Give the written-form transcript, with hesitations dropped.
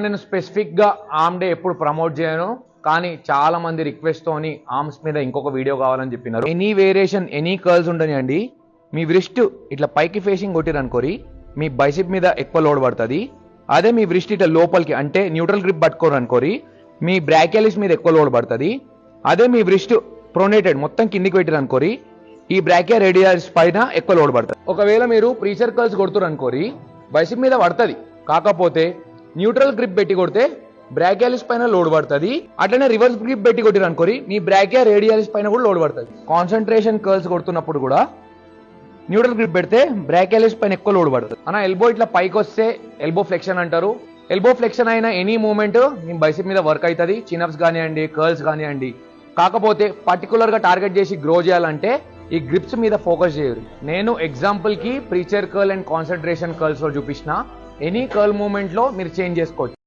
నేను స్పెసిఫిక్గా arm day ఎప్పుడు ప్రమోట్ చేయను, కానీ చాలా మంది రిక్వెస్ట్ తోని ఆర్మ్స్ మీద ఇంకొక వీడియో కావాలని చెప్పినారు. ఎనీ వేరియేషన్ ఎనీ కర్ల్స్ ఉండనియండి, మీ వ్రిస్ట్ ఇట్లా పైకి ఫేసింగ్ కొట్టిరనుకోరి మీ బైసిప్ మీద ఎక్కువ లోడ్ పడుతుంది. అదే మీ వ్రిస్ట్ ఇట్లా లోపలికి అంటే న్యూట్రల్ గ్రిప్ పట్టుకోరు అనుకోరి మీ బ్రాకియాలిస్ మీద ఎక్కువ లోడ్ పడుతుంది. అదే మీ వ్రిస్ట్ ప్రొనేటెడ్ మొత్తం కిందికి పెట్టిరు అనుకోరి ఈ బ్రాకియా రేడియాలిస్ పైన ఎక్కువ లోడ్ పడుతుంది. ఒకవేళ మీరు ప్రీచర్ కర్ల్స్ కొడుతురు అనుకోరి బైసిప్ మీద పడుతుంది, కాకపోతే న్యూట్రల్ గ్రిప్ పెట్టి కొడితే బ్రాకియాలిస్ పైన లోడ్ పడుతుంది. అట్లనే రివర్స్ గ్రిప్ పెట్టి కొట్టిరు అనుకోరి మీ బ్రాకియా రేడియాలిస్ పైన కూడా లోడ్ పడుతుంది. కాన్సన్ట్రేషన్ కర్ల్స్ కొడుతున్నప్పుడు కూడా న్యూట్రల్ గ్రిప్ పెడితే బ్రాకియాలిస్ పైన ఎక్కువ లోడ్ పడుతుంది. అన్న ఎల్బో ఇట్లా పైకి వస్తే ఎల్బో ఫ్లెక్షన్ అంటారు. ఎల్బో ఫ్లెక్షన్ అయిన ఎనీ మూమెంట్ మీ బైసిప్ మీద వర్క్ అవుతుంది, చిన్అప్స్ కానివ్వండి కర్ల్స్ కానివ్వండి. కాకపోతే పర్టికులర్ గా టార్గెట్ చేసి గ్రో చేయాలంటే ఈ గ్రిప్స్ మీద ఫోకస్ చేయరు. నేను ఎగ్జాంపుల్ కి preacher curl and concentration curls లో చూపించిన ఎనీ కర్ల్ మూమెంట్ లో మీరు చేంజ్ చేసుకోవచ్చు.